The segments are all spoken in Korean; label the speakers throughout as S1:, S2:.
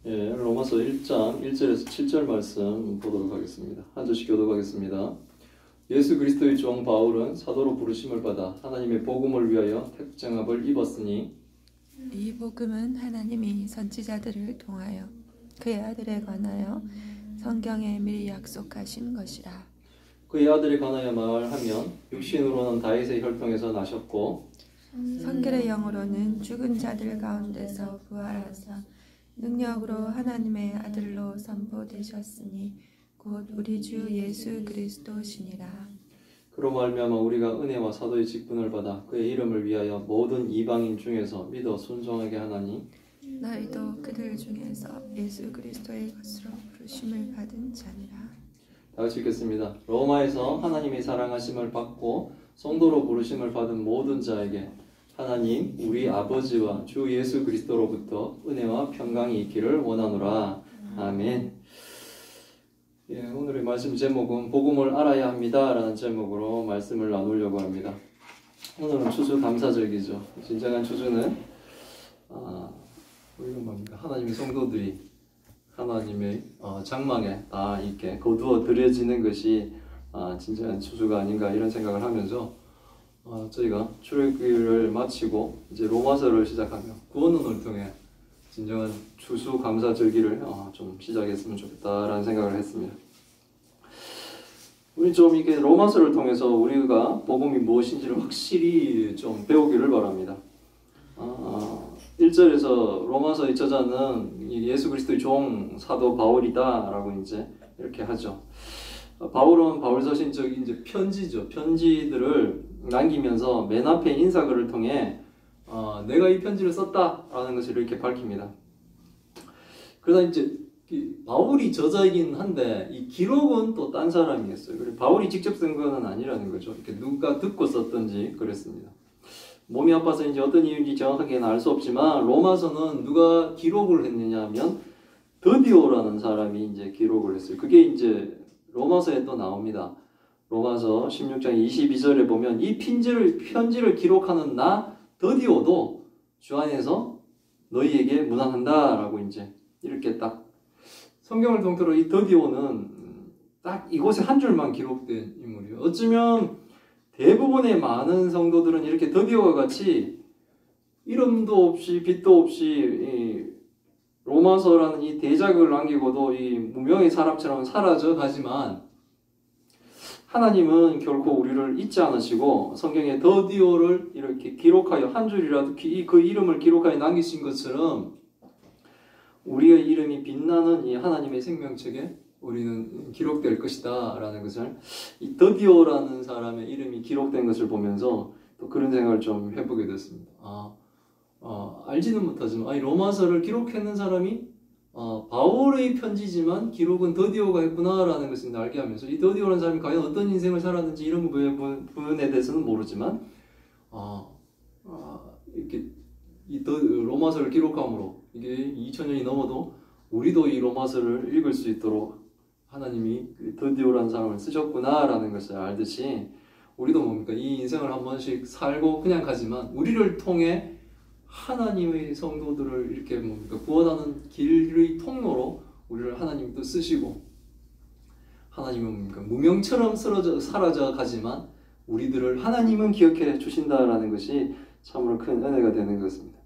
S1: 예, 로마서 1장 1절에서 7절 말씀 보도록 하겠습니다. 한 절씩 교독하겠습니다. 예수 그리스도의 종 바울은 사도로 부르심을 받아 하나님의 복음을 위하여 택정함을 입었으니
S2: 이 복음은 하나님이 선지자들을 통하여 그의 아들에 관하여 성경에 미리 약속하신 것이라.
S1: 그의 아들에 관하여 말하면 육신으로는 다윗의 혈통에서 나셨고
S2: 성결의 영으로는 죽은 자들 가운데서 부활하사 능력으로 하나님의 아들로 선포되셨으니 곧 우리 주 예수 그리스도시니라.
S1: 그로 말미암아 우리가 은혜와 사도의 직분을 받아 그의 이름을 위하여 모든 이방인 중에서 믿어 순종하게 하나니
S2: 너희도 그들 중에서 예수 그리스도의 것으로 부르심을 받은 자니라.
S1: 다 같이 읽겠습니다. 로마에서 하나님의 사랑하심을 받고 성도로 부르심을 받은 모든 자에게 하나님 우리 아버지와 주 예수 그리스도로부터 은혜와 평강이 있기를 원하노라. 아멘. 예, 오늘의 말씀 제목은 복음을 알아야 합니다 라는 제목으로 말씀을 나누려고 합니다. 오늘은 추수감사절기죠. 진정한 추수는 우리가 뭡니까? 하나님의 성도들이 하나님의 장막에 다 이렇게 거두어 들여지는 것이 진정한 추수가 아닌가 이런 생각을 하면서 저희가 출애굽기를 마치고 이제 로마서를 시작하며 구원론을 통해 진정한 추수감사절기를 좀 시작했으면 좋겠다라는 생각을 했습니다. 우리 좀 이게 로마서를 통해서 우리가 복음이 무엇인지를 확실히 좀 배우기를 바랍니다. 1절에서 로마서의 저자는 예수 그리스도의 종 사도 바울이다 라고 이제 이렇게 하죠. 바울은 바울서신적 이제 편지죠. 편지들을 남기면서 맨 앞에 인사글을 통해 내가 이 편지를 썼다라는 것을 이렇게 밝힙니다. 그러다 이제 바울이 저자이긴 한데 이 기록은 또 딴 사람이 했어요. 그리고 바울이 직접 쓴 건 아니라는 거죠. 이렇게 누가 듣고 썼던지 그랬습니다. 몸이 아파서 이제 어떤 이유인지 정확하게는 알 수 없지만 로마서는 누가 기록을 했느냐 하면 드디오라는 사람이 이제 기록을 했어요. 그게 이제 로마서에 또 나옵니다. 로마서 16장 22절에 보면 이 편지를 기록하는 나 드디오도 주 안에서 너희에게 문안한다 라고 이제 이렇게 딱 성경을 통틀어 이 드디오는 딱 이곳에 한 줄만 기록된 인물이에요. 어쩌면 대부분의 많은 성도들은 이렇게 드디오와 같이 이름도 없이 빛도 없이 로마서라는 이 대작을 남기고도 이 무명의 사람처럼 사라져 가지만 하나님은 결코 우리를 잊지 않으시고 성경에 드디오를 이렇게 기록하여 한 줄이라도 그 이름을 기록하여 남기신 것처럼 우리의 이름이 빛나는 이 하나님의 생명책에 우리는 기록될 것이다 라는 것을 이 드디오라는 사람의 이름이 기록된 것을 보면서 또 그런 생각을 좀 해보게 됐습니다. 알지는 못하지만 이 로마서를 기록했는 사람이 바울의 편지지만 기록은 드디오가 했구나 라는 것을 알게 하면서 이 드디오라는 사람이 과연 어떤 인생을 살았는지 이런 부분에 대해서는 모르지만 이렇게 이 로마서를 기록함으로 이게 2000년이 넘어도 우리도 이 로마서를 읽을 수 있도록 하나님이 드디오라는 사람을 쓰셨구나 라는 것을 알듯이 우리도 뭡니까? 이 인생을 한 번씩 살고 그냥 가지만 우리를 통해 하나님의 성도들을 이렇게 뭡니까? 구원하는 길의 통로로 우리를 하나님이 또 쓰시고 하나님은 뭡니까? 무명처럼 사라져 가지만 우리들을 하나님은 기억해 주신다라는 것이 참으로 큰 은혜가 되는 것입니다.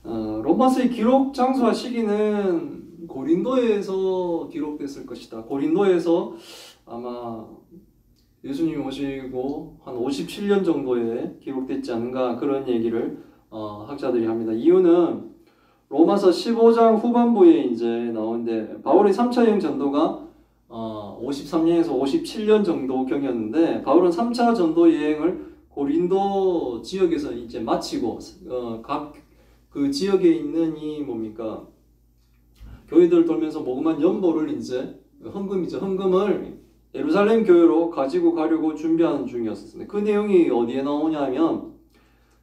S1: 로마서의 기록 장소와 시기는 고린도에서 기록됐을 것이다. 고린도에서 아마 예수님이 오시고 한 57년 정도에 기록됐지 않은가 그런 얘기를 학자들이 합니다. 이유는 로마서 15장 후반부에 이제 나오는데 바울의 3차 여행 전도가 53년에서 57년 정도 경이었는데 바울은 3차 전도 여행을 고린도 지역에서 이제 마치고 각 그 지역에 있는 이 뭡니까 교회들을 돌면서 모금한 연보를 이제 헌금이죠. 헌금을 예루살렘 교회로 가지고 가려고 준비하는 중이었습니다. 그 내용이 어디에 나오냐면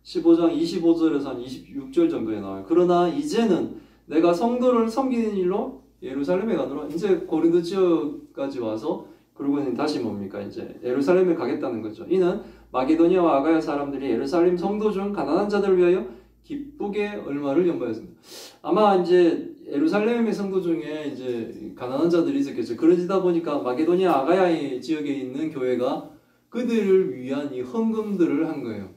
S1: 15장 25절에서 한 26절 정도에 나와요. 그러나 이제는 내가 성도를 섬기는 일로 예루살렘에 가노라. 이제 고린도 지역까지 와서 그리고 다시 뭡니까 이제 예루살렘에 가겠다는 거죠. 이는 마게도니아와 아가야 사람들이 예루살렘 성도 중 가난한 자들을 위하여 기쁘게 얼마를 연보했습니다. 아마 이제 예루살렘의 성도 중에 이제 가난한 자들이 있었겠죠. 그러다 보니까 마게도니아 아가야 지역에 있는 교회가 그들을 위한 이 헌금들을 한 거예요.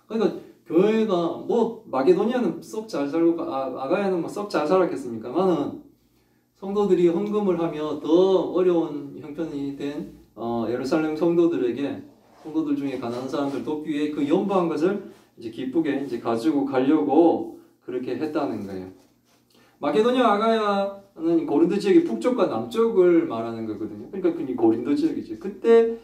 S1: 그러니까 교회가 뭐 마게도니아는 썩 잘 살고 아가야는 뭐 썩 잘 살았겠습니까만은 성도들이 헌금을 하며 더 어려운 형편이 된 예루살렘 성도들 중에 가난한 사람들 돕기 위해 그 연보한 것을 이제 기쁘게 이제 가지고 가려고 그렇게 했다는 거예요. 마게도니아 아가야는 고린도 지역의 북쪽과 남쪽을 말하는 거거든요. 그러니까 그 고린도 지역이죠. 그때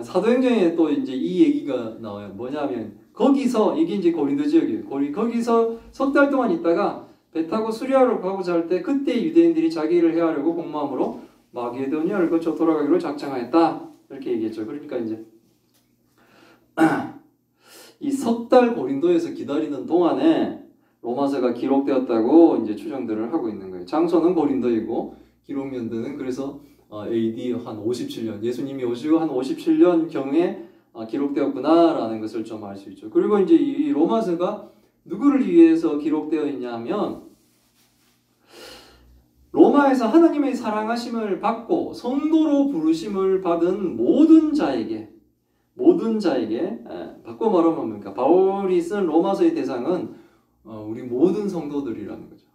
S1: 사도행전에 또 이제 이 얘기가 나와요. 뭐냐면 거기서 이게 이제 고린도 지역이에요. 거기서 석 달 동안 있다가 배 타고 수리아로 가고자 할 때 그때 유대인들이 자기를 해하려고 공모함으로 마게도니아를 거쳐 돌아가기로 작정하였다. 이렇게 얘기했죠. 그러니까 이제 이 석 달 고린도에서 기다리는 동안에 로마서가 기록되었다고 이제 추정들을 하고 있는 거예요. 장소는 고린도이고 기록 연도는 그래서 AD 한 57년 예수님이 오시고 한 57년 경에 기록되었구나라는 것을 좀 알 수 있죠. 그리고 이제 이 로마서가 누구를 위해서 기록되어 있냐면 로마에서 하나님의 사랑하심을 받고 성도로 부르심을 받은 모든 자에게 바꿔 말하면 뭡니까? 바울이 쓴 로마서의 대상은 우리 모든 성도들이라는 거죠.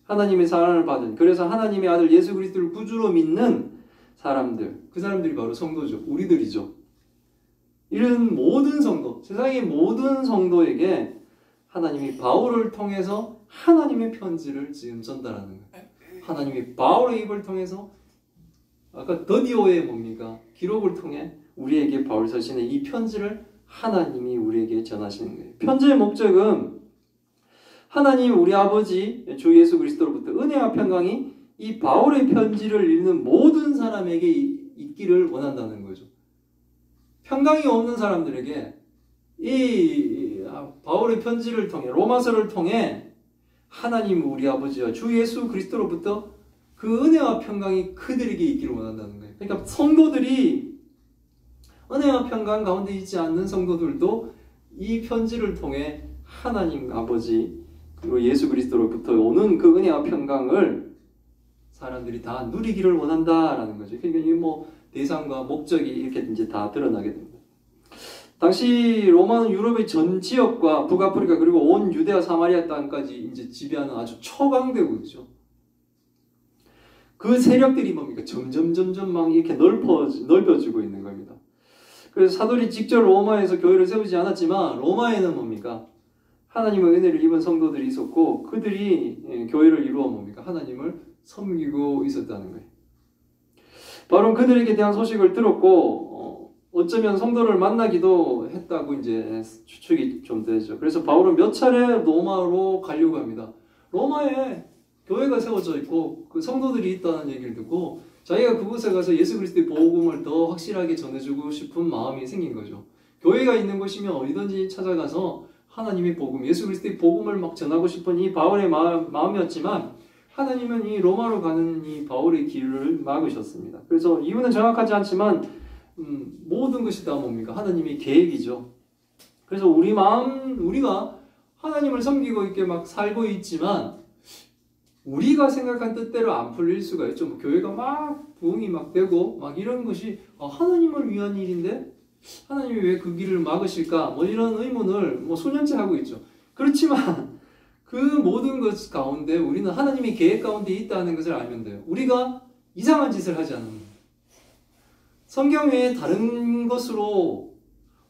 S1: 하나님의 사랑을 받은, 그래서 하나님의 아들 예수 그리스도를 구주로 믿는 사람들, 그 사람들이 바로 성도죠. 우리들이죠. 이런 모든 성도, 세상의 모든 성도에게 하나님이 바울을 통해서 하나님의 편지를 지금 전달하는 거예요. 하나님이 바울의 입을 통해서 아까 더디오의 뭡니까? 기록을 통해 우리에게 바울 서신의 이 편지를 하나님이 우리에게 전하시는 거예요. 편지의 목적은 하나님 우리 아버지 주 예수 그리스도로부터 은혜와 평강이 이 바울의 편지를 읽는 모든 사람에게 있기를 원한다는 거죠. 평강이 없는 사람들에게 이 바울의 편지를 통해 로마서를 통해 하나님 우리 아버지와 주 예수 그리스도로부터 그 은혜와 평강이 그들에게 있기를 원한다는 거예요. 그러니까 성도들이 은혜와 평강 가운데 있지 않는 성도들도 이 편지를 통해 하나님 아버지 그리고 예수 그리스도로부터 오는 그 은혜와 평강을 사람들이 다 누리기를 원한다라는 거죠. 그러니까 이 뭐 대상과 목적이 이렇게 이제 다 드러나게 됩니다. 당시 로마는 유럽의 전 지역과 북아프리카 그리고 온 유대와 사마리아 땅까지 이제 지배하는 아주 초강대국이죠. 그 세력들이 뭡니까? 점점 막 이렇게 넓어지고 있는 겁니다. 그래서 사도들이 직접 로마에서 교회를 세우지 않았지만 로마에는 뭡니까? 하나님의 은혜를 입은 성도들이 있었고 그들이 교회를 이루어 뭡니까? 하나님을 섬기고 있었다는 거예요. 바로 그들에게 대한 소식을 들었고 어쩌면 성도를 만나기도 했다고 이제 추측이 좀 되죠. 그래서 바울은 몇 차례 로마로 가려고 합니다. 로마에 교회가 세워져 있고 그 성도들이 있다는 얘기를 듣고 자기가 그곳에 가서 예수 그리스도의 복음을 더 확실하게 전해주고 싶은 마음이 생긴 거죠. 교회가 있는 곳이면 어디든지 찾아가서 하나님의 복음, 예수 그리스도의 복음을 막 전하고 싶은 이 바울의 마음이었지만 하나님은 이 로마로 가는 이 바울의 길을 막으셨습니다. 그래서 이유는 정확하지 않지만 모든 것이 다 뭡니까? 하나님의 계획이죠. 그래서 우리가 하나님을 섬기고 있게 막 살고 있지만 우리가 생각한 뜻대로 안 풀릴 수가 있죠. 뭐 교회가 막 부흥이 막 되고 막 이런 것이 하나님을 위한 일인데 하나님이 왜 그 길을 막으실까? 뭐 이런 의문을 뭐 수년째 하고 있죠. 그렇지만 그 모든 것 가운데 우리는 하나님의 계획 가운데 있다는 것을 알면 돼요. 우리가 이상한 짓을 하지 않는 거예요. 성경 외에 다른 것으로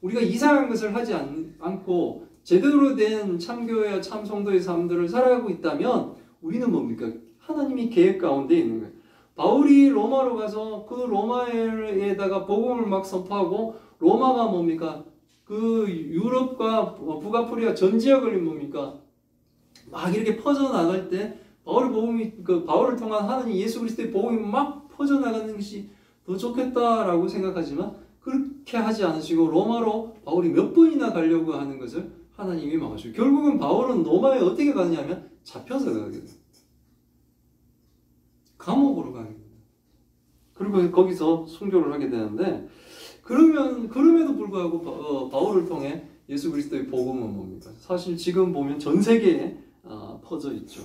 S1: 우리가 이상한 것을 하지 않고 제대로 된 참교회와 참성도의 삶들을 살아가고 있다면 우리는 뭡니까? 하나님이 계획 가운데 있는 거예요. 바울이 로마로 가서 그 로마에다가 복음을 막 선포하고 로마가 뭡니까? 그 유럽과 북아프리카 전 지역을 뭡니까? 막 이렇게 퍼져나갈 때 바울을 통한 하나님 예수 그리스도의 복음이 막 퍼져나가는 것이 더 좋겠다라고 생각하지만 그렇게 하지 않으시고 로마로 바울이 몇 번이나 가려고 하는 것을 하나님이 막으시고 결국은 바울은 로마에 어떻게 가느냐면 잡혀서 가게 돼요. 감옥으로 가게 됩니다. 그리고 거기서 순교를 하게 되는데 그럼에도 불구하고 바울을 통해 예수 그리스도의 복음은 뭡니까? 사실 지금 보면 전 세계에 퍼져 있죠.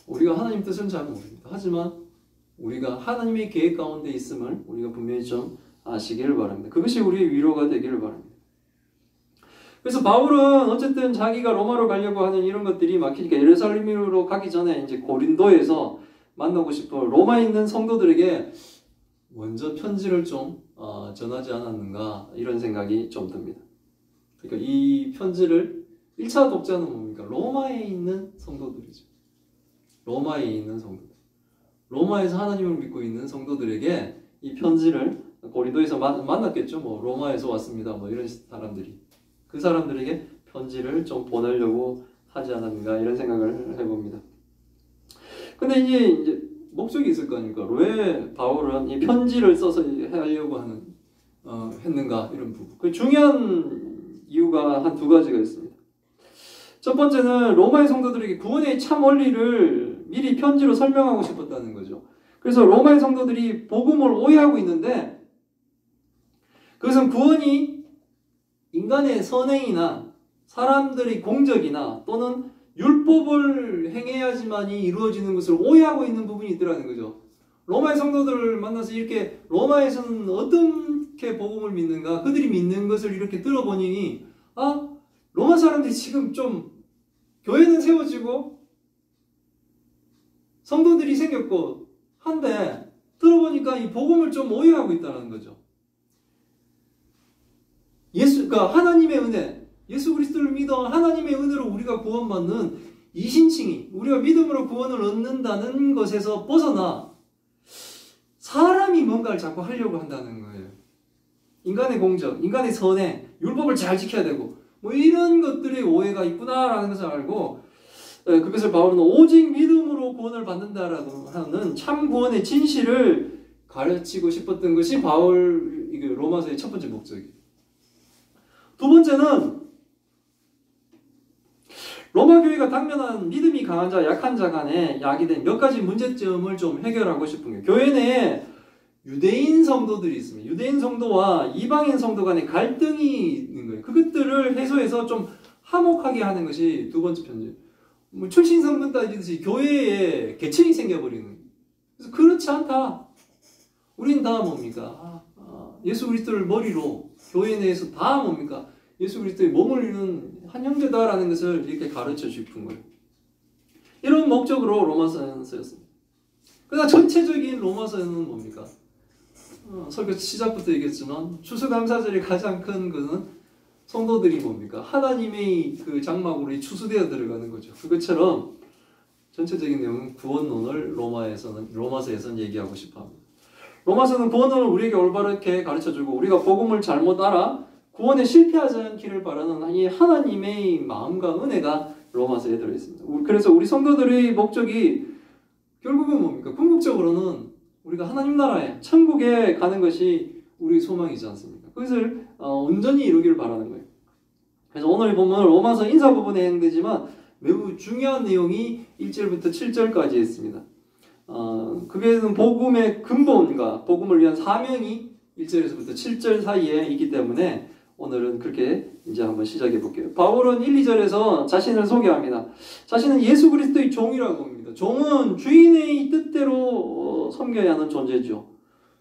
S1: 우리가 하나님 뜻은 잘 모릅니다. 하지만 우리가 하나님의 계획 가운데 있음을 우리가 분명히 좀 아시기를 바랍니다. 그것이 우리의 위로가 되기를 바랍니다. 그래서 바울은 어쨌든 자기가 로마로 가려고 하는 이런 것들이 막히니까 예루살렘으로 가기 전에 이제 고린도에서 만나고 싶어 로마에 있는 성도들에게 먼저 편지를 좀 전하지 않았는가 이런 생각이 좀 듭니다. 그러니까 이 편지를 1차 독자는 뭡니까? 로마에 있는 성도들이죠. 로마에 있는 성도들. 로마에서 하나님을 믿고 있는 성도들에게 이 편지를 고린도에서 만났겠죠. 뭐 로마에서 왔습니다. 뭐 이런 사람들이. 그 사람들에게 편지를 좀 보내려고 하지 않았는가 이런 생각을 해봅니다. 근데 이제 목적이 있을 거 아닙니까? 왜 바울은 이 편지를 써서 하려고 했는가 이런 부분. 그 중요한 이유가 한 두 가지가 있습니다. 첫 번째는 로마의 성도들에게 구원의 참 원리를 미리 편지로 설명하고 싶었다는 거죠. 그래서 로마의 성도들이 복음을 오해하고 있는데 그것은 구원이 인간의 선행이나 사람들의 공적이나 또는 율법을 행해야지만이 이루어지는 것을 오해하고 있는 부분이 있더라는 거죠. 로마의 성도들을 만나서 이렇게 로마에서는 어떻게 복음을 믿는가 그들이 믿는 것을 이렇게 들어보니 로마 사람들이 지금 좀 교회는 세워지고 성도들이 생겼고 한데 들어보니까 이 복음을 좀 오해하고 있다는 거죠. 그러니까 하나님의 은혜, 예수 그리스도를 믿어 하나님의 은혜로 우리가 구원받는 이신칭이 우리가 믿음으로 구원을 얻는다는 것에서 벗어나 사람이 뭔가를 자꾸 하려고 한다는 거예요. 인간의 공적, 인간의 선행, 율법을 잘 지켜야 되고 뭐 이런 것들의 오해가 있구나라는 것을 알고 그것을 바울은 오직 믿음으로 구원을 받는다라고 하는 참 구원의 진실을 가르치고 싶었던 것이 바울 로마서의 첫 번째 목적이에요. 두 번째는 로마 교회가 당면한 믿음이 강한 자, 약한 자 간에 야기된 몇 가지 문제점을 좀 해결하고 싶은 거예요. 교회 내에 유대인 성도들이 있습니다. 유대인 성도와 이방인 성도 간의 갈등이 있는 거예요. 그것들을 해소해서 좀 화목하게 하는 것이 두 번째 편지. 뭐 출신 성분 따지듯이 교회에 계층이 생겨버리는 거예요. 그래서 그렇지 않다. 우린 다 뭡니까? 예수 그리스도를 머리로 교회 내에서 다 뭡니까? 예수 그리스도의 몸을 이루는 한 형제다라는 것을 이렇게 가르쳐 싶은 거예요. 이런 목적으로 로마서는 쓰였습니다. 그러나 전체적인 로마서는 뭡니까? 설교 시작부터 얘기했지만 추수감사절이 가장 큰 것은 성도들이 뭡니까? 하나님의 그 장막으로 추수되어 들어가는 거죠. 그것처럼 전체적인 내용은 구원론을 로마서에서는 얘기하고 싶어합니다. 로마서는 구원론을 우리에게 올바르게 가르쳐주고 우리가 복음을 잘못 알아 구원에 실패하지 않기를 바라는 이 하나님의 마음과 은혜가 로마서에 들어있습니다. 그래서 우리 성도들의 목적이 결국은 뭡니까? 궁극적으로는 우리가 하나님 나라에 천국에 가는 것이 우리의 소망이지 않습니까? 그것을 온전히 이루기를 바라는 거예요. 그래서 오늘 보면 로마서 인사 부분에 해당되지만 매우 중요한 내용이 1절부터 7절까지 있습니다. 그게는 복음의 근본과 복음을 위한 사명이 1절에서부터 7절 사이에 있기 때문에 오늘은 그렇게 이제 한번 시작해 볼게요. 바울은 1, 2절에서 자신을 소개합니다. 자신은 예수 그리스도의 종이라고 합니다. 종은 주인의 뜻대로 섬겨야 하는 존재죠.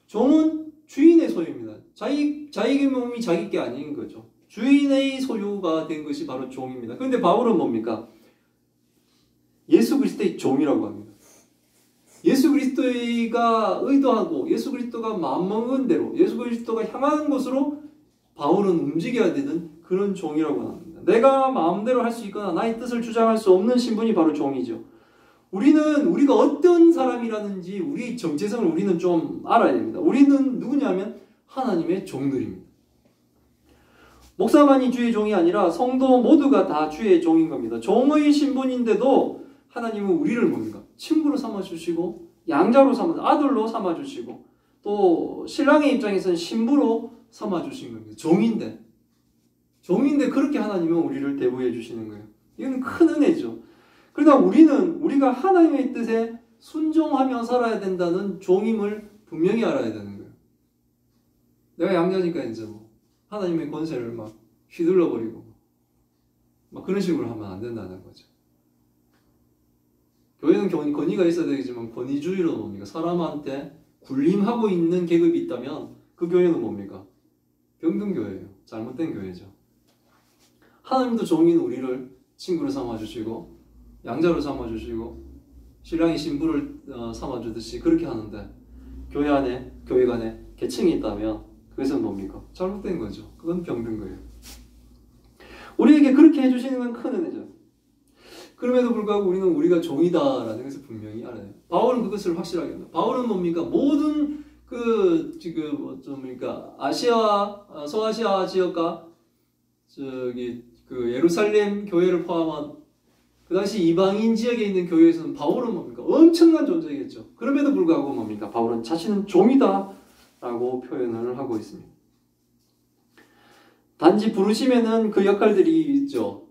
S1: 종은 주인의 소유입니다. 자기 몸이 자기 게 아닌 거죠. 주인의 소유가 된 것이 바로 종입니다. 그런데 바울은 뭡니까? 예수 그리스도의 종이라고 합니다. 예수 그리스도가 의도하고 예수 그리스도가 마음먹은 대로 예수 그리스도가 향하는 곳으로 바울은 움직여야 되는 그런 종이라고 합니다. 내가 마음대로 할 수 있거나 나의 뜻을 주장할 수 없는 신분이 바로 종이죠. 우리가 어떤 사람이라는지 우리의 정체성을 우리는 좀 알아야 됩니다. 우리는 누구냐면 하나님의 종들입니다. 목사만이 주의 종이 아니라 성도 모두가 다 주의 종인 겁니다. 종의 신분인데도 하나님은 우리를 뭡니까? 친구로 삼아주시고 양자로 아들로 삼아주시고 또 신랑의 입장에서는 신부로 삼아주신 겁니다. 종인데 그렇게 하나님은 우리를 대우해 주시는 거예요. 이건 큰 은혜죠. 그러나 우리가 하나님의 뜻에 순종하며 살아야 된다는 종임을 분명히 알아야 되는 거예요. 내가 양자니까 이제 하나님의 권세를 막 휘둘러 버리고 막 그런 식으로 하면 안 된다는 거죠. 교회는 권위가 있어야 되겠지만 권위주의로 뭡니까? 사람한테 군림하고 있는 계급이 있다면 그 교회는 뭡니까? 병등교회예요. 잘못된 교회죠. 하나님도 종인 우리를 친구로 삼아주시고 양자로 삼아주시고 신랑이 신부를 삼아주듯이 그렇게 하는데 교회 간에 계층이 있다면 그것은 뭡니까? 잘못된 거죠. 그건 병든 거예요. 우리에게 그렇게 해주시는 건 큰 은혜죠. 그럼에도 불구하고 우리는 우리가 종이다라는 것을 분명히 알아요. 바울은 그것을 확실하게 합니다. 바울은 뭡니까? 모든 그러니까 아시아, 소아시아 지역과 그 예루살렘 교회를 포함한 그 당시 이방인 지역에 있는 교회에서는 바울은 뭡니까? 엄청난 존재겠죠. 그럼에도 불구하고 뭡니까? 바울은 자신은 종이다라고 표현을 하고 있습니다. 단지 부르심에는 그 역할들이 있죠.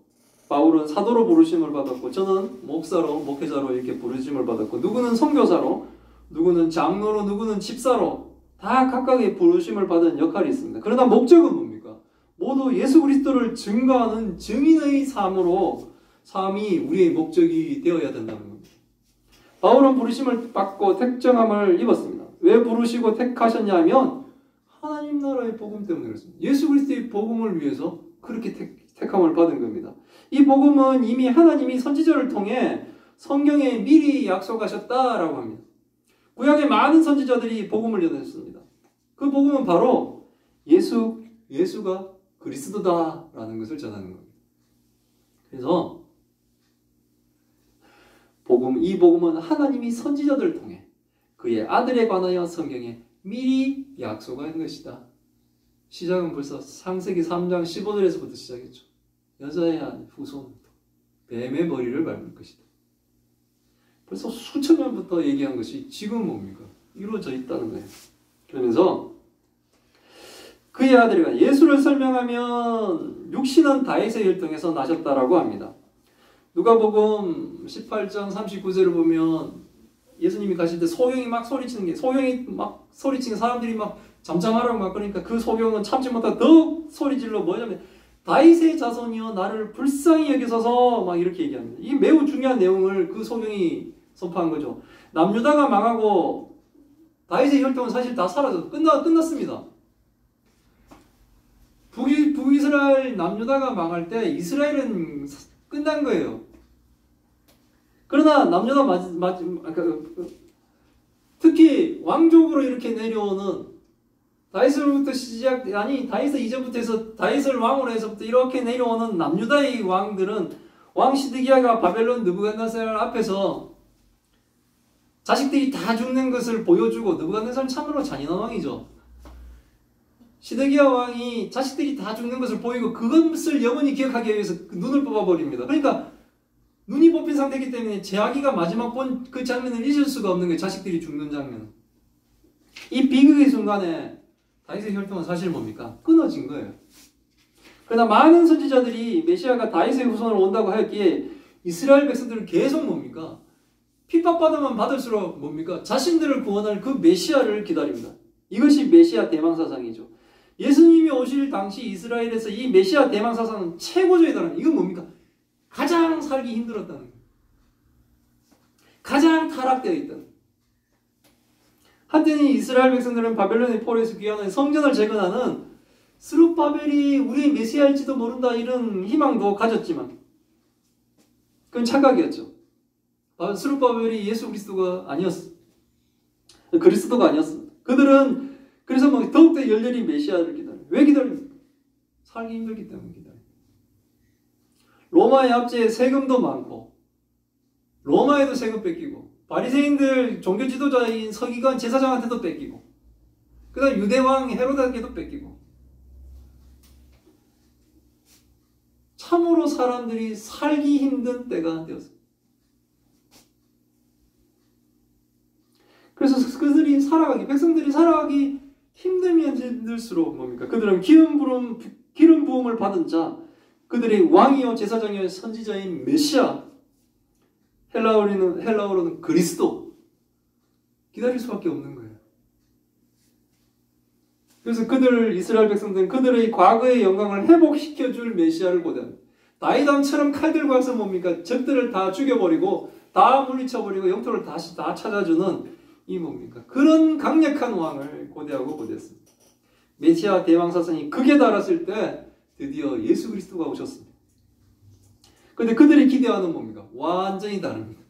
S1: 바울은 사도로 부르심을 받았고 저는 목회자로 이렇게 부르심을 받았고 누구는 선교사로 누구는 장로로 누구는 집사로 다 각각의 부르심을 받은 역할이 있습니다. 그러나 목적은 뭡니까? 모두 예수 그리스도를 증거하는 증인의 삶이 우리의 목적이 되어야 된다는 겁니다. 바울은 부르심을 받고 택정함을 입었습니다. 왜 부르시고 택하셨냐 하면 하나님 나라의 복음 때문에 그렇습니다. 예수 그리스도의 복음을 위해서 그렇게 택함을 받은 겁니다. 이 복음은 이미 하나님이 선지자를 통해 성경에 미리 약속하셨다라고 합니다. 구약의 많은 선지자들이 복음을 전했습니다. 그 복음은 바로 예수가 그리스도다라는 것을 전하는 겁니다. 그래서 이 복음은 하나님이 선지자들을 통해 그의 아들에 관하여 성경에 미리 약속한 것이다. 시작은 벌써 창세기 3장 15절에서부터 시작했죠. 여자의 후손 뱀의 머리를 밟을 것이다. 벌써 수천 년부터 얘기한 것이 지금 뭡니까? 이루어져 있다는 거예요. 그러면서 그의 아들이 예수를 설명하면 육신은 다윗의 혈통에서 나셨다라고 합니다. 누가복음 18장 39절을 보면 예수님이 가실 때 소경이 막 소리치는 사람들이 막 잠잠하라고 막 그러니까 그 소경은 참지 못하고 더욱 소리질러 뭐냐면 다윗의 자손이여 나를 불쌍히 여기소서 막 이렇게 얘기합니다. 이 매우 중요한 내용을 그 소경이 선포한 거죠. 남유다가 망하고 다윗의 혈통은 사실 다 사라져 끝났습니다. 북이스라엘 남유다가 망할 때 이스라엘은 끝난 거예요. 그러나 남유다 특히 왕족으로 이렇게 내려오는 다윗으로부터 다윗 이전부터 해서 다윗을 왕으로 해서부터 이렇게 내려오는 남유다의 왕들은 왕 시드기야가 바벨론 느부갓네살 앞에서 자식들이 다 죽는 것을 보여주고 느부갓네살은 참으로 잔인한 왕이죠. 시드기야 왕이 자식들이 다 죽는 것을 보이고 그것을 영원히 기억하기 위해서 눈을 뽑아버립니다. 그러니까 눈이 뽑힌 상태이기 때문에 제 아기가 마지막 본 그 장면을 잊을 수가 없는 거예요. 자식들이 죽는 장면. 이 비극의 순간에 다윗의 혈통은 사실 뭡니까? 끊어진 거예요. 그러나 많은 선지자들이 메시아가 다윗의 후손으로 온다고 하였기에 이스라엘 백성들은 계속 뭡니까? 핍박받으면 받을수록 뭡니까? 자신들을 구원할 그 메시아를 기다립니다. 이것이 메시아 대망사상이죠. 예수님이 오실 당시 이스라엘에서 이 메시아 대망사상은 최고조에 달하는 이건 뭡니까? 가장 살기 힘들었다는 거예요. 가장 타락되어 있다는 거예요. 한때는 이스라엘 백성들은 바벨론의 포로에서 귀환해 성전을 재건하는 스룹바벨이 우리의 메시아일지도 모른다 이런 희망도 가졌지만 그건 착각이었죠. 스룹바벨이 예수 그리스도가 아니었어. 그리스도가 아니었어. 그들은 그래서 뭐 더욱더 열렬히 메시아를 기다려요. 왜 기다립니까? 살기 힘들기 때문에 기다려요. 로마의 압제에 세금도 많고 로마에도 세금 뺏기고 바리새인들 종교 지도자인 서기관 제사장한테도 뺏기고 그 다음 유대왕 헤로다에게도 뺏기고 참으로 사람들이 살기 힘든 때가 되었습니다. 그래서 백성들이 살아가기 힘들면 힘들수록 뭡니까? 그들은 기름 부음을 받은 자, 그들의 왕이요 제사장이요 선지자인 메시아, 헬라어로는 그리스도 기다릴 수밖에 없는 거예요. 그래서 이스라엘 백성들은 그들의 과거의 영광을 회복시켜줄 메시아를 고대합니다. 다이담처럼 칼 들고 와서 뭡니까? 적들을 다 죽여버리고 다 물리쳐버리고 영토를 다시 다 찾아주는 이 뭡니까? 그런 강력한 왕을 고대하고 고대했습니다. 메시아 대왕사선이 극에 달았을 때 드디어 예수 그리스도가 오셨습니다. 그런데 그들이 기대하는 뭡니까? 완전히 다릅니다.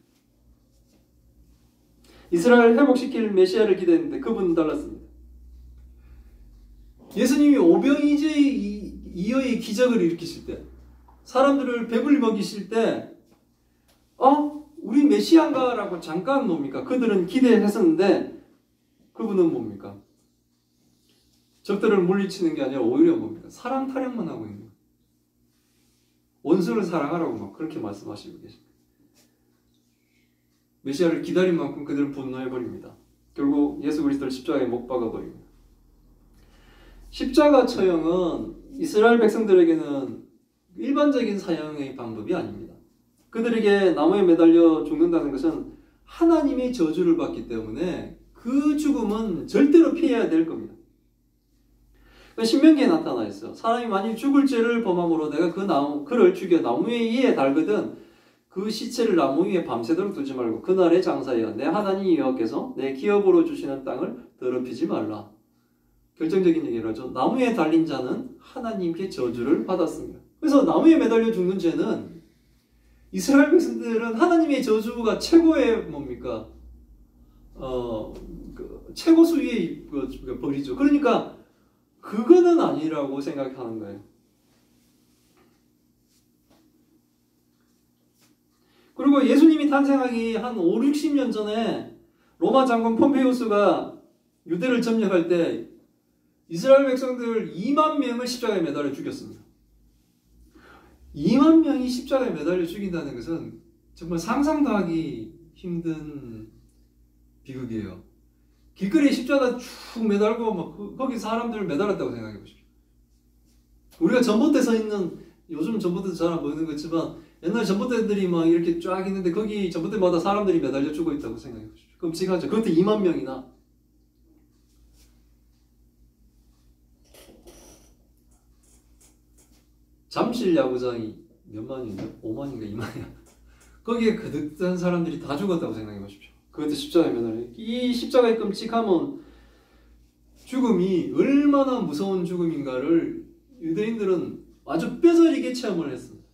S1: 이스라엘 회복시킬 메시아를 기대했는데 그분은 달랐습니다. 예수님이 오병이어의 기적을 일으키실 때, 사람들을 배불리 먹이실 때, 우리 메시아인가? 라고 잠깐 뭡니까? 그들은 기대했었는데 그분은 뭡니까? 적들을 물리치는 게 아니라 오히려 뭡니까? 사랑 타령만 하고 있는 거예요. 원수를 사랑하라고 막 그렇게 말씀하시고 계십니다. 메시아를 기다린 만큼 그들은 분노해버립니다. 결국 예수 그리스도를 십자가에 못 박아버립니다. 십자가 처형은 이스라엘 백성들에게는 일반적인 사형의 방법이 아닙니다. 그들에게 나무에 매달려 죽는다는 것은 하나님의 저주를 받기 때문에 그 죽음은 절대로 피해야 될 겁니다. 신명기에 나타나 있어요. 사람이 만일 죽을 죄를 범함으로 내가 그를 죽여 나무 위에 달거든 그 시체를 나무 위에 밤새도록 두지 말고 그날의 장사여 내 하나님 여호와께서 내 기업으로 주시는 땅을 더럽히지 말라. 결정적인 얘기를 하죠. 나무에 달린 자는 하나님께 저주를 받았습니다. 그래서 나무에 매달려 죽는 죄는 이스라엘 백성들은 하나님의 저주가 최고의 뭡니까? 최고 수위의 벌이죠. 그러니까 그거는 아니라고 생각하는 거예요. 그리고 예수님이 탄생하기 한 5, 60년 전에 로마 장군 폼페이우스가 유대를 점령할 때 이스라엘 백성들 2만 명을 십자가에 매달려 죽였습니다. 2만 명이 십자가에 매달려 죽인다는 것은 정말 상상도 하기 힘든 비극이에요. 길거리에 십자가 쭉 매달고 막 거기 사람들을 매달았다고 생각해 보십시오. 우리가 전봇대 서 있는, 요즘 전봇대도 잘 안 보이는 거지만 옛날 전봇대들이 막 이렇게 쫙 있는데 거기 전봇대마다 사람들이 매달려 죽어 있다고 생각해 보십시오. 끔찍하죠. 그것도 2만 명이나. 잠실 야구장이 몇만인가? 5만인가 2만이야. 거기에 가득 찬 사람들이 다 죽었다고 생각해 보십시오. 그것도 십자가에 매달려. 이 십자가의 끔찍함은 죽음이 얼마나 무서운 죽음인가를 유대인들은 아주 뼈저리게 체험을 했습니다.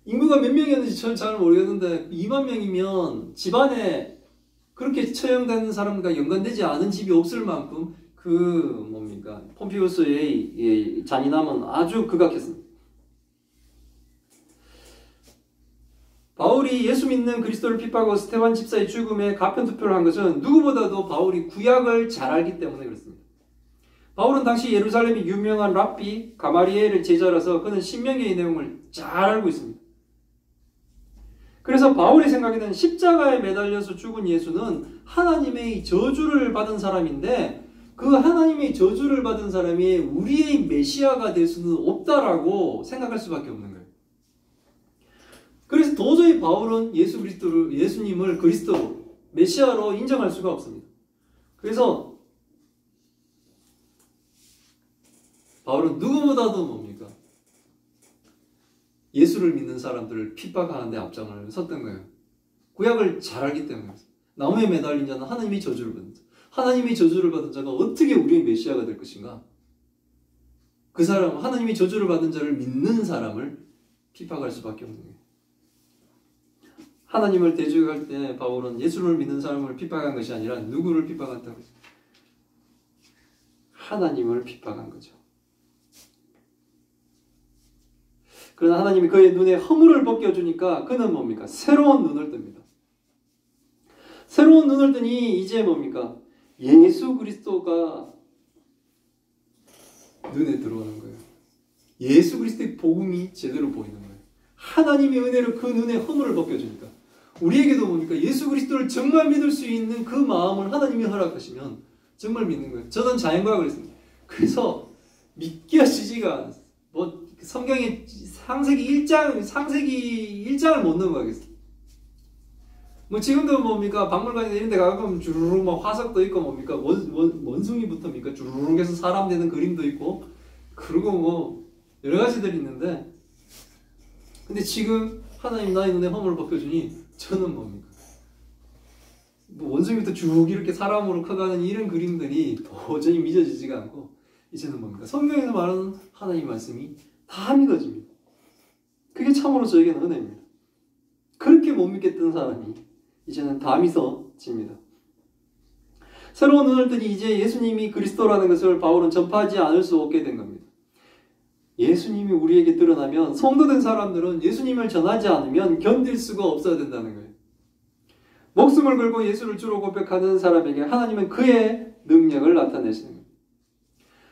S1: 인구가 몇 명이었는지 저는 잘 모르겠는데 2만 명이면 집안에 그렇게 처형된 사람과 연관되지 않은 집이 없을 만큼 그 뭡니까? 폼피우스의 잔인함은 아주 극악했습니다. 바울이 예수 믿는 그리스도를 핍박하고 스테반 집사의 죽음에 가편투표를 한 것은 누구보다도 바울이 구약을 잘 알기 때문에 그렇습니다. 바울은 당시 예루살렘의 유명한 랍비 가마리엘의 제자라서 그는 신명기의 내용을 잘 알고 있습니다. 그래서 바울의 생각에는 십자가에 매달려서 죽은 예수는 하나님의 저주를 받은 사람인데 그 하나님의 저주를 받은 사람이 우리의 메시아가 될 수는 없다라고 생각할 수밖에 없는 거예요. 그래서 도저히 바울은 예수님을 그리스도로, 메시아로 인정할 수가 없습니다. 그래서 바울은 누구보다도 뭡니까? 예수를 믿는 사람들을 핍박하는 데 앞장을 섰던 거예요. 구약을 잘 알기 때문에. 나무에 매달린 자는 하나님의 저주를 받는 자. 하나님의 저주를 받은 자가 어떻게 우리의 메시아가 될 것인가? 그 사람, 하나님의 저주를 받은 자를 믿는 사람을 핍박할 수밖에 없는 거예요. 하나님을 대적할 때 바울은 예수를 믿는 사람을 핍박한 것이 아니라 누구를 핍박한다고 했어요? 하나님을 핍박한 거죠. 그러나 하나님이 그의 눈에 허물을 벗겨주니까 그는 뭡니까? 새로운 눈을 뜹니다. 새로운 눈을 뜨니 이제 뭡니까? 예수 그리스도가 눈에 들어오는 거예요. 예수 그리스도의 복음이 제대로 보이는 거예요. 하나님의 은혜로 그 눈에 허물을 벗겨주니까 우리에게도 뭡니까? 예수 그리스도를 정말 믿을 수 있는 그 마음을 하나님이 허락하시면 정말 믿는 거예요. 저는 자연과학을 했습니다. 그래서 믿겨지지가 않았어요. 성경에 상세기 1장을 못 넘어가겠어요. 지금도 뭡니까? 박물관이나 이런 데 가면 주르륵 막 화석도 있고 뭡니까? 원숭이부터입니까? 주르륵 해서 사람 되는 그림도 있고 그리고 여러 가지들이 있는데 근데 지금 하나님 나의 눈에 허물을 벗겨주니 저는 뭡니까? 뭐 원숭이부터 쭉 이렇게 사람으로 커가는 이런 그림들이 도저히 믿어지지가 않고 이제는 뭡니까? 성경에서 말하는 하나님 말씀이 다 믿어집니다. 그게 참으로 저에게는 은혜입니다. 그렇게 못 믿겠던 사람이 이제는 다 믿어집니다. 새로운 눈을 뜨니 이제 예수님이 그리스도라는 것을 바울은 전파하지 않을 수 없게 된 겁니다. 예수님이 우리에게 드러나면 성도된 사람들은 예수님을 전하지 않으면 견딜 수가 없어야 된다는 거예요. 목숨을 걸고 예수를 주로 고백하는 사람에게 하나님은 그의 능력을 나타내시는 거예요.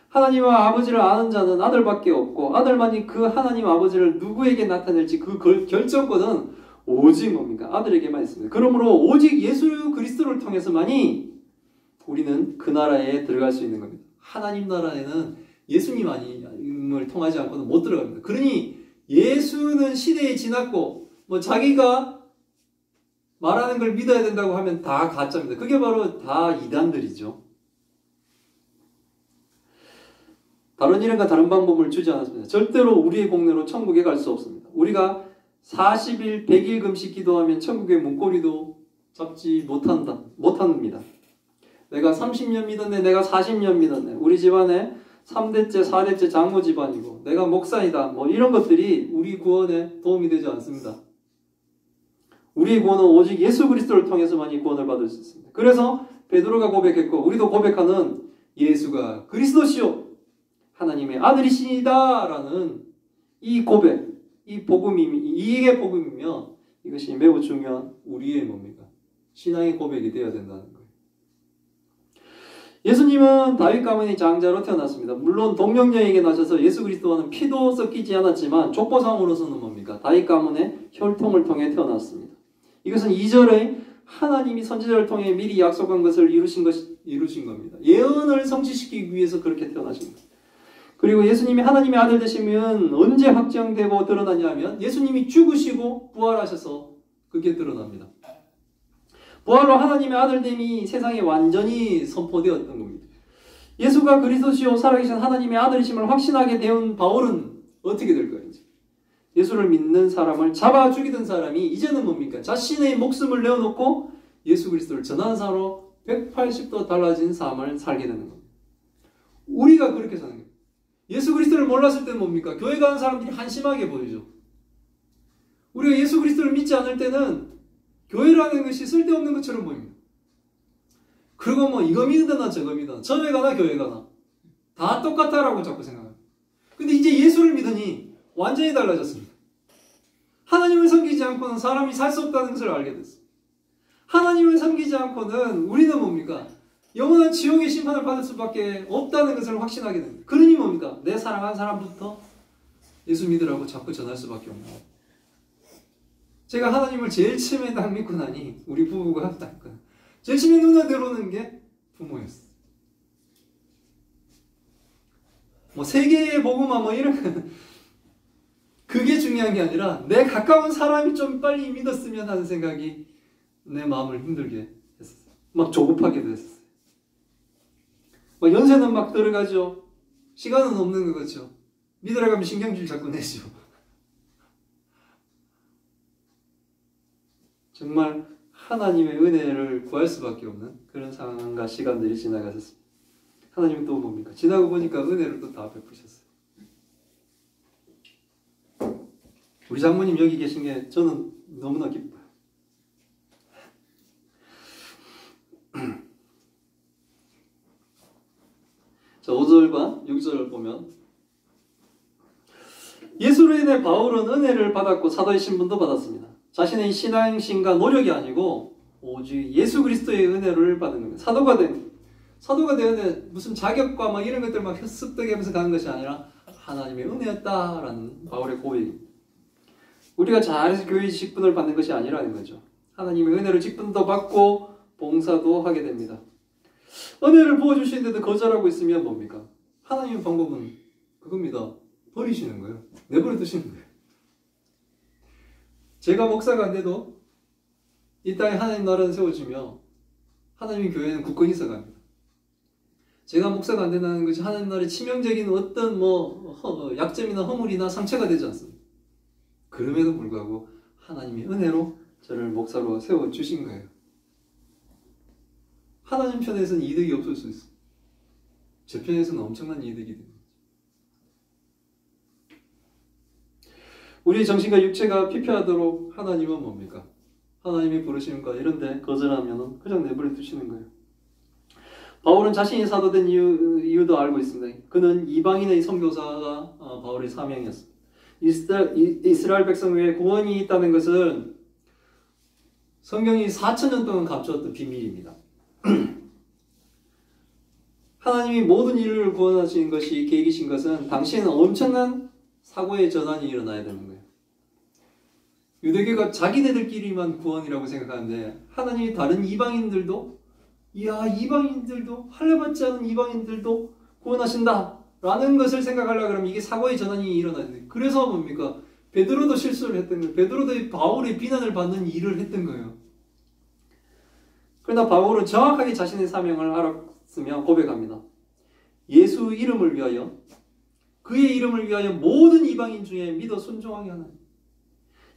S1: 하나님과 아버지를 아는 자는 아들밖에 없고 아들만이 그 하나님 아버지를 누구에게 나타낼지 그 결정권은 오직 뭡니까? 아들에게만 있습니다. 그러므로 오직 예수 그리스도를 통해서만이 우리는 그 나라에 들어갈 수 있는 겁니다. 하나님 나라에는 예수님을 통하지 않고는 못 들어갑니다. 그러니 예수는 시대에 지났고 뭐 자기가 말하는 걸 믿어야 된다고 하면 다 가짜입니다. 그게 바로 다 이단들이죠. 다른 이름과 다른 방법을 주지 않았습니다. 절대로 우리의 공로로 천국에 갈 수 없습니다. 우리가 40일, 100일 금식 기도하면 천국의 문고리도 잡지 못합니다. 내가 30년 믿었네, 내가 40년 믿었네. 우리 집안에 3대째, 4대째 장모 집안이고 내가 목사이다. 뭐 이런 것들이 우리 구원에 도움이 되지 않습니다. 우리의 구원은 오직 예수 그리스도를 통해서만이 구원을 받을 수 있습니다. 그래서 베드로가 고백했고 우리도 고백하는 예수가 그리스도시요 하나님의 아들이시다 라는 이 고백, 이게 복음이며 이것이 매우 중요한 우리의 뭡니까? 신앙의 고백이 되어야 된다는 거예요. 예수님은 다윗 가문의 장자로 태어났습니다. 물론 동령녀에게 나셔서 예수 그리스도와는 피도 섞이지 않았지만 족보상으로서는 뭡니까? 다윗 가문의 혈통을 통해 태어났습니다. 이것은 2절에 하나님이 선지자를 통해 미리 약속한 것을 이루신 겁니다. 예언을 성취시키기 위해서 그렇게 태어나신 겁니다. 그리고 예수님이 하나님의 아들 되시면 언제 확정되고 드러나냐 하면 예수님이 죽으시고 부활하셔서 그게 드러납니다. 부활로 하나님의 아들됨이 세상에 완전히 선포되었던 겁니다. 예수가 그리스도시요 살아계신 하나님의 아들이심을 확신하게 되온 바울은 어떻게 될까요? 예수를 믿는 사람을 잡아 죽이던 사람이 이제는 뭡니까? 자신의 목숨을 내어놓고 예수 그리스도를 전하는 사람으로 180도 달라진 삶을 살게 되는 겁니다. 우리가 그렇게 사는 거예요. 예수 그리스도를 몰랐을 때는 뭡니까? 교회 가는 사람들이 한심하게 보이죠. 우리가 예수 그리스도를 믿지 않을 때는 교회라는 것이 쓸데없는 것처럼 보입니다. 그리고 뭐 이거 믿는다 저거 믿는다 전회 가나 교회 가나 다 똑같다라고 자꾸 생각합니다. 근데 이제 예수를 믿으니 완전히 달라졌습니다. 하나님을 섬기지 않고는 사람이 살 수 없다는 것을 알게 됐습니다. 하나님을 섬기지 않고는 우리는 뭡니까? 영원한 지옥의 심판을 받을 수밖에 없다는 것을 확신하게 됩니다. 그러니 뭡니까? 내 사랑하는 사람부터 예수 믿으라고 자꾸 전할 수밖에 없는 거예요. 제가 하나님을 제일 처음에 딱 믿고 나니 우리 부부가 딱 제일 처음에 눈에 들어오는 게 부모였어요. 뭐 세계의 복음화 뭐 이런 그게 중요한 게 아니라 내 가까운 사람이 좀 빨리 믿었으면 하는 생각이 내 마음을 힘들게 했었어요. 막 조급하게도 했었어요. 막 연세는 막 들어가죠. 시간은 없는 것 같죠. 믿으라고 하면 신경질 자꾸 내죠. 정말 하나님의 은혜를 구할 수밖에 없는 그런 상황과 시간들이 지나가셨습니다. 하나님은 또 뭡니까? 지나고 보니까 은혜를 또 다 베푸셨어요. 우리 장모님 여기 계신 게 저는 너무나 기뻐요. 자, 5절과 6절을 보면 예수로 인해 바울은 은혜를 받았고 사도의 신분도 받았습니다. 자신의 신앙심과 노력이 아니고 오직 예수 그리스도의 은혜를 받은 겁니다. 사도가 되는데 무슨 자격과 막 이런 것들 막 습득하면서 가는 것이 아니라 하나님의 은혜였다라는 바울의 고백입니다. 우리가 잘해서 교회 직분을 받는 것이 아니라는 거죠. 하나님의 은혜를 직분도 받고 봉사도 하게 됩니다. 은혜를 부어주시는데도 거절하고 있으면 뭡니까? 하나님의 방법은 그겁니다. 버리시는 거예요. 내버려 두시는 거예요. 제가 목사가 안 돼도 이 땅에 하나님 나라를 세워주며 하나님의 교회는 굳건히 있어갑니다. 제가 목사가 안 된다는 것이 하나님 나라의 치명적인 어떤 약점이나 허물이나 상처가 되지 않습니다. 그럼에도 불구하고 하나님이 은혜로 저를 목사로 세워주신 거예요. 하나님 편에서는 이득이 없을 수 있어요. 제 편에서는 엄청난 이득이 됩니다. 우리 정신과 육체가 피폐하도록 하나님은 뭡니까? 하나님이 부르시는 거 이런데 거절하면 그냥 내버려 두시는 거예요. 바울은 자신이 사도된 이유도 알고 있습니다. 그는 이방인의 선교사가 바울의 사명이었습니다. 이스라엘 백성 외에 구원이 있다는 것은 성경이 4,000년 동안 감추었던 비밀입니다. 하나님이 모든 인류를 구원하시는 것이 계획이신 것은 당시에는 엄청난 사고의 전환이 일어나야 되는 거예요. 유대교가 자기네들끼리만 구원이라고 생각하는데 하나님이 다른 이방인들도 할례받지 않은 이방인들도 구원하신다 라는 것을 생각하려고 그러면 이게 사고의 전환이 일어나야 돼요. 그래서 뭡니까? 베드로도 실수를 했던 거예요. 베드로도 바울의 비난을 받는 일을 했던 거예요. 그러나 바울은 정확하게 자신의 사명을 알았으며 고백합니다. 예수 이름을 위하여, 그의 이름을 위하여 모든 이방인 중에 믿어 순종하게 하는,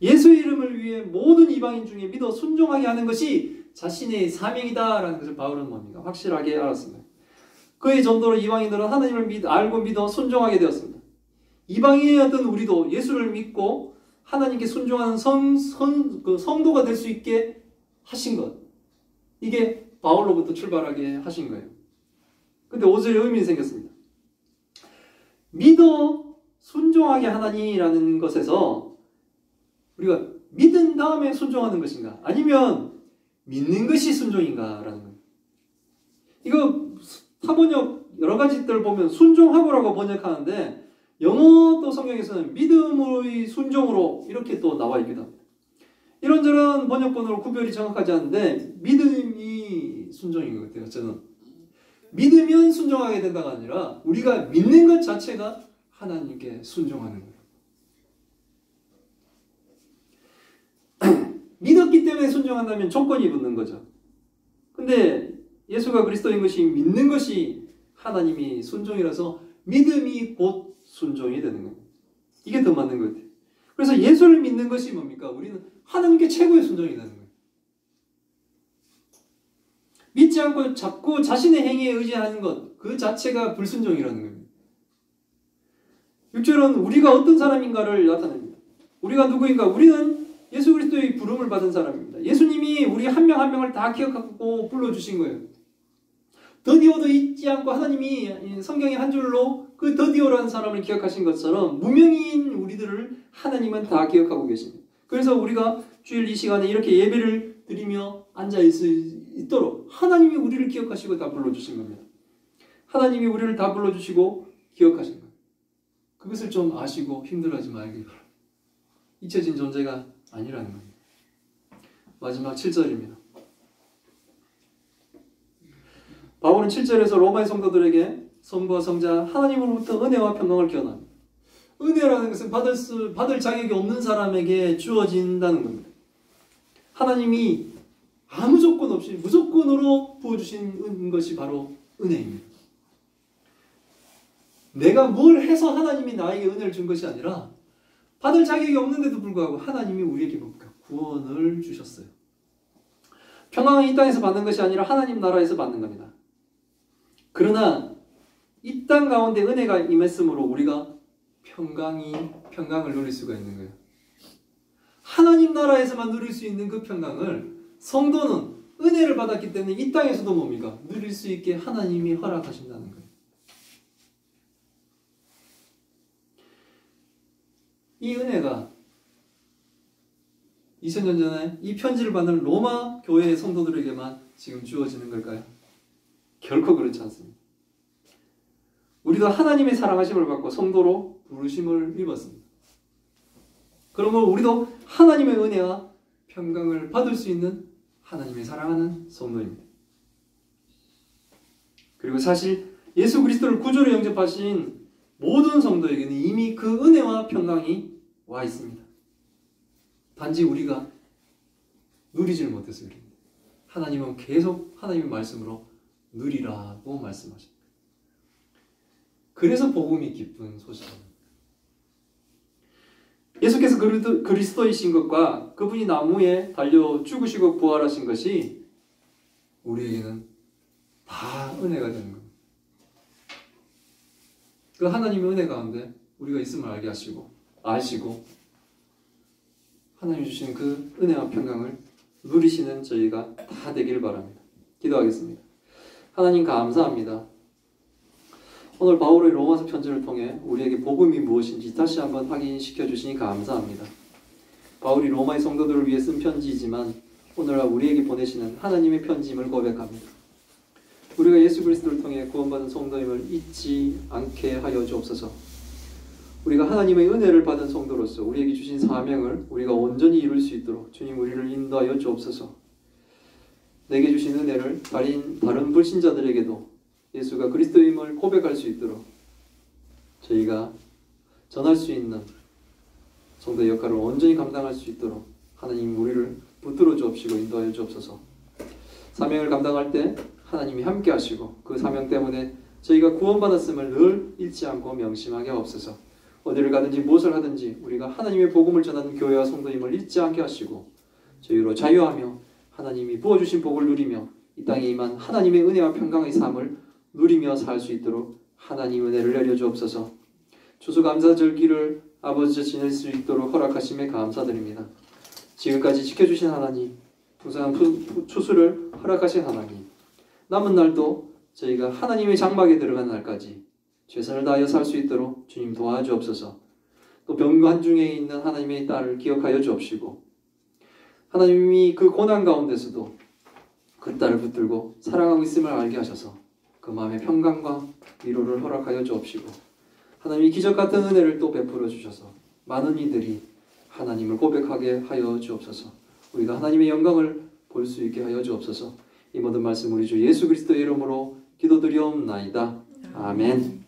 S1: 예수 이름을 위해 모든 이방인 중에 믿어 순종하게 하는 것이 자신의 사명이다라는 것을 바울은 뭡니까? 확실하게 알았습니다. 그의 전도로 이방인들은 하나님을 알고 믿어 순종하게 되었습니다. 이방인이었던 우리도 예수를 믿고 하나님께 순종하는 성도가 될 수 있게 하신 것, 이게 바울로부터 출발하게 하신 거예요. 근데 5절에 의문이 생겼습니다. 믿어 순종하게 하나니라는 것에서 우리가 믿은 다음에 순종하는 것인가? 아니면 믿는 것이 순종인가? 라는 거예요. 이거 타번역 여러 가지들 보면 순종하고라고 번역하는데 영어도 성경에서는 믿음의 순종으로 이렇게 또 나와 있기도 합니다. 이런저런 번역본으로 구별이 정확하지 않은데 믿음이 순종인 것 같아요. 저는 믿으면 순종하게 된다가 아니라 우리가 믿는 것 자체가 하나님께 순종하는 거예요. 믿었기 때문에 순종한다면 조건이 붙는 거죠. 근데 예수가 그리스도인 것이 믿는 것이 하나님이 순종이라서 믿음이 곧 순종이 되는 거예요. 이게 더 맞는 것 같아요. 그래서 예수를 믿는 것이 뭡니까? 우리는 하나님께 최고의 순종이 되는 거예요. 믿지 않고 자꾸 자신의 행위에 의지하는 것, 그 자체가 불순종이라는 겁니다. 6절은 우리가 어떤 사람인가를 나타냅니다. 우리가 누구인가? 우리는 예수 그리스도의 부름을 받은 사람입니다. 예수님이 우리 한 명 한 명을 다 기억하고 불러주신 거예요. 더디오도 잊지 않고 하나님이 성경의 한 줄로 그 더디오라는 사람을 기억하신 것처럼 무명인 우리들을 하나님은 다 기억하고 계십니다. 그래서 우리가 주일 이 시간에 이렇게 예배를 드리며 앉아있을 수 있도록 하나님이 우리를 기억하시고 다 불러주신 겁니다. 하나님이 우리를 다 불러주시고 기억하신 거예요. 그것을 좀 아시고 힘들어하지 말기 바랍니다. 잊혀진 존재가 아니라는 겁니다. 마지막 7절입니다. 바울은 7절에서 로마의 성도들에게 성부와 성자 하나님으로부터 은혜와 평강을 기원합니다. 은혜라는 것은 받을 자격이 없는 사람에게 주어진다는 겁니다. 하나님이 아무 조건 없이 무조건으로 부어주신 것이 바로 은혜입니다. 내가 뭘 해서 하나님이 나에게 은혜를 준 것이 아니라 받을 자격이 없는데도 불구하고 하나님이 우리에게 구원을 주셨어요. 평강은 이 땅에서 받는 것이 아니라 하나님 나라에서 받는 겁니다. 그러나 이 땅 가운데 은혜가 임했으므로 우리가 평강을 누릴 수가 있는 거예요. 하나님 나라에서만 누릴 수 있는 그 평강을 성도는 은혜를 받았기 때문에 이 땅에서도 뭡니까? 누릴 수 있게 하나님이 허락하신다는 거예요. 이 은혜가 2000년 전에 이 편지를 받는 로마 교회의 성도들에게만 지금 주어지는 걸까요? 결코 그렇지 않습니다. 우리도 하나님의 사랑하심을 받고 성도로 부르심을 입었습니다. 그러면 우리도 하나님의 은혜와 평강을 받을 수 있는 하나님의 사랑하는 성도입니다. 그리고 사실 예수 그리스도를 구주로 영접하신 모든 성도에게는 이미 그 은혜와 평강이 와 있습니다. 단지 우리가 누리지를 못해서 그렇습니다. 하나님은 계속 하나님의 말씀으로 누리라고 말씀하십니다. 그래서 복음이 기쁜 소식입니다. 예수께서 그리스도이신 것과 그분이 나무에 달려 죽으시고 부활하신 것이 우리에게는 다 은혜가 되는 겁니다. 그 하나님의 은혜 가운데 우리가 있음을 알게 하시고 아시고 하나님이 주신 그 은혜와 평강을 누리시는 저희가 다 되길 바랍니다. 기도하겠습니다. 하나님 감사합니다. 오늘 바울의 로마서 편지를 통해 우리에게 복음이 무엇인지 다시 한번 확인시켜 주시니 감사합니다. 바울이 로마의 성도들을 위해 쓴 편지이지만 오늘날 우리에게 보내시는 하나님의 편지임을 고백합니다. 우리가 예수 그리스도를 통해 구원받은 성도임을 잊지 않게 하여 주옵소서. 우리가 하나님의 은혜를 받은 성도로서 우리에게 주신 사명을 우리가 온전히 이룰 수 있도록 주님 우리를 인도하여 주옵소서. 내게 주신 은혜를 다른 불신자들에게도 예수가 그리스도임을 고백할 수 있도록 저희가 전할 수 있는 성도의 역할을 온전히 감당할 수 있도록 하나님 우리를 붙들어 주옵시고 인도하여 주옵소서. 사명을 감당할 때 하나님이 함께 하시고 그 사명 때문에 저희가 구원받았음을 늘 잊지 않고 명심하게 하옵소서. 어디를 가든지 무엇을 하든지 우리가 하나님의 복음을 전하는 교회와 성도임을 잊지 않게 하시고 저희로 자유하며 하나님이 부어주신 복을 누리며 이 땅에 임한 하나님의 은혜와 평강의 삶을 누리며 살 수 있도록 하나님 은혜를 내려주옵소서. 추수감사절기를 아버지 지낼 수 있도록 허락하심에 감사드립니다. 지금까지 지켜주신 하나님, 풍성한 추수를 허락하신 하나님, 남은 날도 저희가 하나님의 장막에 들어가는 날까지 최선을 다하여 살 수 있도록 주님 도와주옵소서. 또 병관 중에 있는 하나님의 딸을 기억하여 주옵시고 하나님이 그 고난 가운데서도 그 딸을 붙들고 사랑하고 있음을 알게 하셔서 그 마음의 평강과 위로를 허락하여 주옵시고 하나님이 기적 같은 은혜를 또 베풀어 주셔서 많은 이들이 하나님을 고백하게 하여 주옵소서. 우리가 하나님의 영광을 볼 수 있게 하여 주옵소서. 이 모든 말씀 우리 주 예수 그리스도의 이름으로 기도드리옵나이다. 아멘.